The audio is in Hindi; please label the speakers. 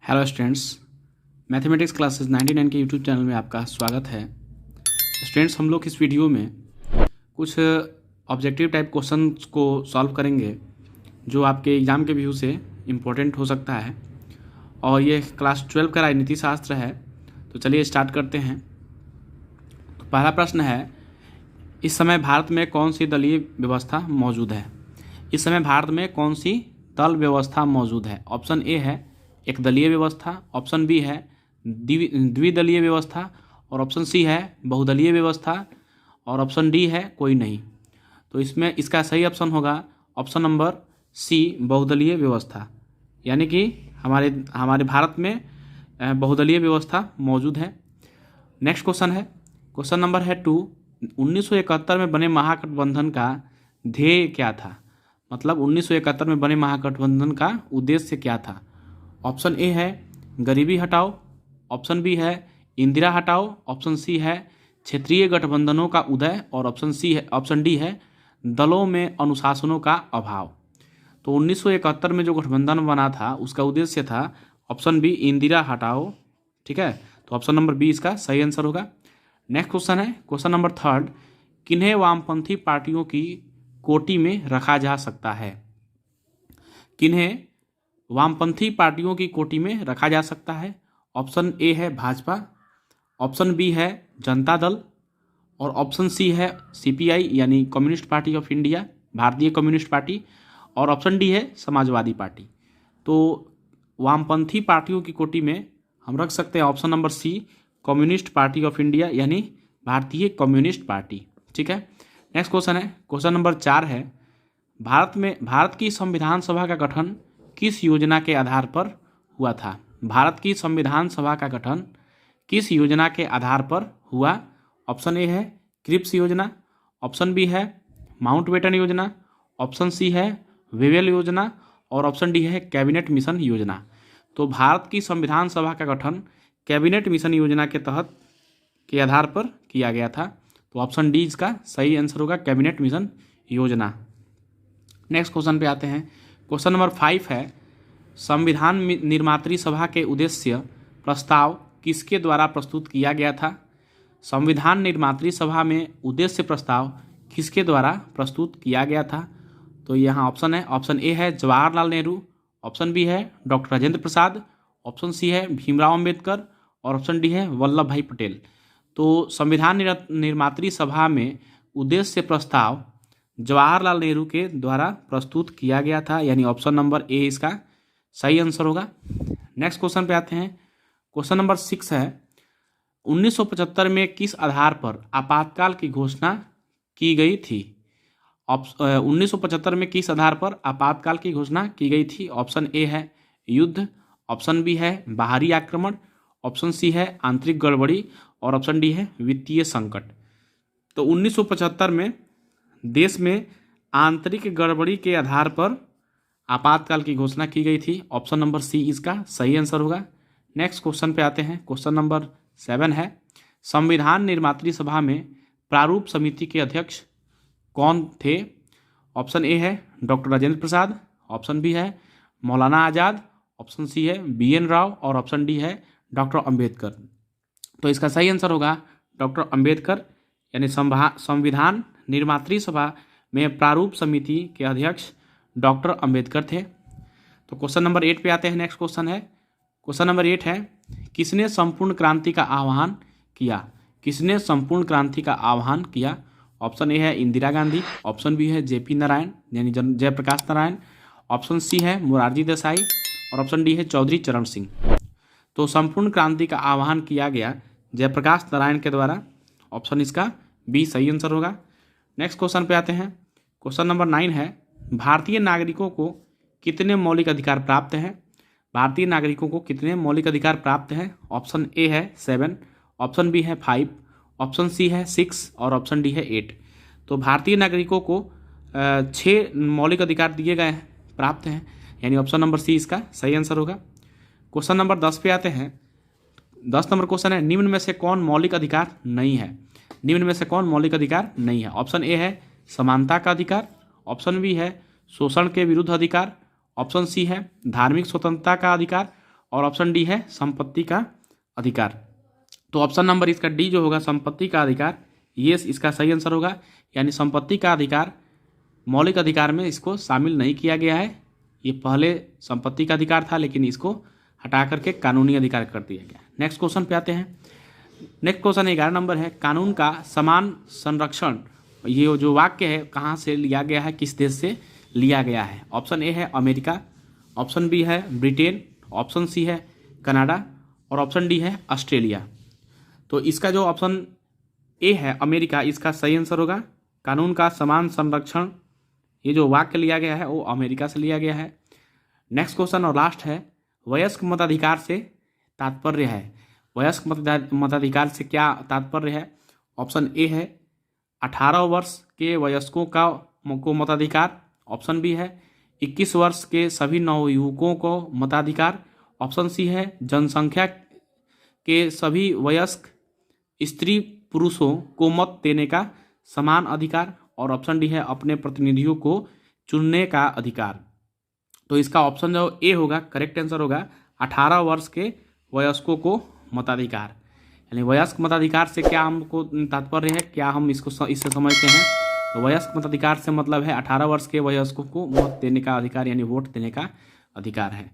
Speaker 1: हेलो स्टूडेंट्स, मैथमेटिक्स क्लासेस 99 के यूट्यूब चैनल में आपका स्वागत है। स्टूडेंट्स, हम लोग इस वीडियो में कुछ ऑब्जेक्टिव टाइप क्वेश्चन को सॉल्व करेंगे जो आपके एग्ज़ाम के व्यू से इम्पोर्टेंट हो सकता है। और ये क्लास 12 का राजनीति शास्त्र है। तो चलिए स्टार्ट करते हैं। तो पहला प्रश्न है, इस समय भारत में कौन सी दलीय व्यवस्था मौजूद है? इस समय भारत में कौन सी दल व्यवस्था मौजूद है? ऑप्शन ए है एक दलीय व्यवस्था, ऑप्शन बी है द्विदलीय व्यवस्था, और ऑप्शन सी है बहुदलीय व्यवस्था, और ऑप्शन डी है कोई नहीं। तो इसमें इसका सही ऑप्शन होगा ऑप्शन नंबर सी, बहुदलीय व्यवस्था। यानी कि हमारे भारत में बहुदलीय व्यवस्था मौजूद है। नेक्स्ट क्वेश्चन है, क्वेश्चन नंबर है 2। 1971 में बने महागठबंधन का ध्येय क्या था? मतलब 1971 में बने महागठबंधन का उद्देश्य क्या था? ऑप्शन ए है गरीबी हटाओ, ऑप्शन बी है इंदिरा हटाओ, ऑप्शन सी है क्षेत्रीय गठबंधनों का उदय, और ऑप्शन डी है दलों में अनुशासनों का अभाव। तो 1971 में जो गठबंधन बना था उसका उद्देश्य था ऑप्शन बी इंदिरा हटाओ। ठीक है, तो ऑप्शन नंबर बी इसका सही आंसर होगा। नेक्स्ट क्वेश्चन है, क्वेश्चन नंबर 3। किन्हें वामपंथी पार्टियों की कोटि में रखा जा सकता है? किन्हें वामपंथी पार्टियों की कोटि में रखा जा सकता है? ऑप्शन ए है भाजपा, ऑप्शन बी है जनता दल, और ऑप्शन सी है सीपीआई यानी कम्युनिस्ट पार्टी ऑफ इंडिया, भारतीय कम्युनिस्ट पार्टी, और ऑप्शन डी है समाजवादी पार्टी। तो वामपंथी पार्टियों की कोटि में हम रख सकते हैं option number C, communist party of India यानी भारतीय कम्युनिस्ट पार्टी। ठीक है, नेक्स्ट क्वेश्चन है, क्वेश्चन नंबर 4 है, भारत की संविधान सभा का गठन किस योजना के आधार पर हुआ था? भारत की संविधान सभा का गठन किस योजना के आधार पर हुआ? ऑप्शन ए है क्रिप्स योजना, ऑप्शन बी है माउंटबेटन योजना, ऑप्शन सी है वेवेल योजना, और ऑप्शन डी है कैबिनेट मिशन योजना। तो भारत की संविधान सभा का गठन कैबिनेट मिशन योजना के तहत के आधार पर किया गया था। तो ऑप्शन डी इसका सही आंसर होगा, कैबिनेट मिशन योजना। नेक्स्ट क्वेश्चन पे आते हैं, क्वेश्चन नंबर 5 है, संविधान निर्मात्री सभा के उद्देश्य प्रस्ताव किसके द्वारा प्रस्तुत किया गया था? संविधान निर्मात्री सभा में उद्देश्य प्रस्ताव किसके द्वारा प्रस्तुत किया गया था? तो यहाँ ऑप्शन है, ऑप्शन ए है जवाहरलाल नेहरू, ऑप्शन बी है doctor Rajendra Prasad, option C है भीमराव अंबेडकर, और ऑप्शन डी है वल्लभ भाई पटेल। तो संविधान निर्मात्री सभा में उद्देश्य प्रस्ताव जवाहरलाल नेहरू के द्वारा प्रस्तुत किया गया था, यानी ऑप्शन नंबर ए इसका सही आंसर होगा। नेक्स्ट क्वेश्चन पे आते हैं, क्वेश्चन नंबर 6 है, 1975 में किस आधार पर आपातकाल की घोषणा की गई थी? 1975 में किस आधार पर आपातकाल की घोषणा की गई थी? ऑप्शन ए है युद्ध, ऑप्शन बी है बाहरी आक्रमण, ऑप्शन सी है आंतरिक गड़बड़ी, और ऑप्शन डी है वित्तीय संकट। तो 1975 में देश में आंतरिक गड़बड़ी के आधार पर आपातकाल की घोषणा की गई थी। ऑप्शन नंबर सी इसका सही आंसर होगा। नेक्स्ट क्वेश्चन पे आते हैं, क्वेश्चन नंबर 7 है, संविधान निर्मात्री सभा में प्रारूप समिति के अध्यक्ष कौन थे? ऑप्शन ए है doctor Rajendra Prasad, option B है मौलाना आज़ाद, ऑप्शन सी है BN राव, और ऑप्शन डी है डॉक्टर अंबेडकर। तो इसका सही आंसर होगा डॉक्टर अंबेडकर, यानी संविधान निर्मात्री सभा में प्रारूप समिति के अध्यक्ष डॉक्टर अंबेडकर थे। तो क्वेश्चन नंबर 8 पे आते हैं। नेक्स्ट क्वेश्चन है, क्वेश्चन नंबर 8 है, किसने संपूर्ण क्रांति का आह्वान किया? किसने संपूर्ण क्रांति का आह्वान किया? ऑप्शन ए है इंदिरा गांधी, ऑप्शन बी है JP नारायण यानी जयप्रकाश नारायण, ऑप्शन सी है मोरारजी देसाई, और ऑप्शन डी है चौधरी चरण सिंह। तो संपूर्ण क्रांति का आह्वान किया गया जयप्रकाश नारायण के द्वारा। ऑप्शन इसका बी सही आंसर होगा। नेक्स्ट क्वेश्चन पे आते हैं, क्वेश्चन नंबर 9 है, भारतीय नागरिकों को कितने मौलिक अधिकार प्राप्त हैं? भारतीय नागरिकों को कितने मौलिक अधिकार प्राप्त हैं? ऑप्शन ए है 7, ऑप्शन बी है 5, ऑप्शन सी है 6, और ऑप्शन डी है 8। तो भारतीय नागरिकों को 6 मौलिक अधिकार दिए गए हैं, प्राप्त हैं, यानी ऑप्शन नंबर सी इसका सही आंसर होगा। क्वेश्चन नंबर 10 पे आते हैं। 10 नंबर क्वेश्चन है, निम्न में से कौन मौलिक अधिकार नहीं है? निम्न में से कौन मौलिक अधिकार नहीं है? ऑप्शन ए है समानता का अधिकार, ऑप्शन बी है शोषण के विरुद्ध अधिकार, ऑप्शन सी है धार्मिक स्वतंत्रता का अधिकार, और ऑप्शन डी है संपत्ति का अधिकार। तो ऑप्शन नंबर इसका डी जो होगा संपत्ति का अधिकार, ये इसका सही आंसर होगा। यानी संपत्ति का अधिकार मौलिक अधिकार में इसको शामिल नहीं किया गया है। ये पहले संपत्ति का अधिकार था, लेकिन इसको हटा करके कानूनी अधिकार कर दिया गया। नेक्स्ट क्वेश्चन पे आते हैं। नेक्स्ट क्वेश्चन 11 नंबर है, कानून का समान संरक्षण, ये जो वाक्य है कहाँ से लिया गया है, किस देश से लिया गया है। ऑप्शन ए है अमेरिका, ऑप्शन बी है ब्रिटेन, ऑप्शन सी है कनाडा और ऑप्शन डी है ऑस्ट्रेलिया। तो इसका जो ऑप्शन ए है अमेरिका, इसका सही आंसर होगा। कानून का समान संरक्षण, ये जो वाक्य लिया गया है वो अमेरिका से लिया गया है। नेक्स्ट क्वेश्चन और लास्ट है, वयस्क मताधिकार से तात्पर्य है। वयस्क मताधिकार से क्या तात्पर्य है। ऑप्शन ए है 18 वर्ष के वयस्कों को मताधिकार, ऑप्शन बी है 21 वर्ष के सभी नवयुवकों को मताधिकार, ऑप्शन सी है जनसंख्या के सभी वयस्क स्त्री पुरुषों को मत देने का समान अधिकार, और ऑप्शन डी है अपने प्रतिनिधियों को चुनने का अधिकार। तो इसका ऑप्शन जो ए होगा करेक्ट आंसर होगा 18 वर्ष के वयस्कों को मताधिकार। यानी वयस्क मताधिकार से क्या हमको तात्पर्य है, क्या हम इससे समझते हैं। तो वयस्क मताधिकार से मतलब है 18 वर्ष के वयस्कों को मत देने का अधिकार, यानी वोट देने का अधिकार है।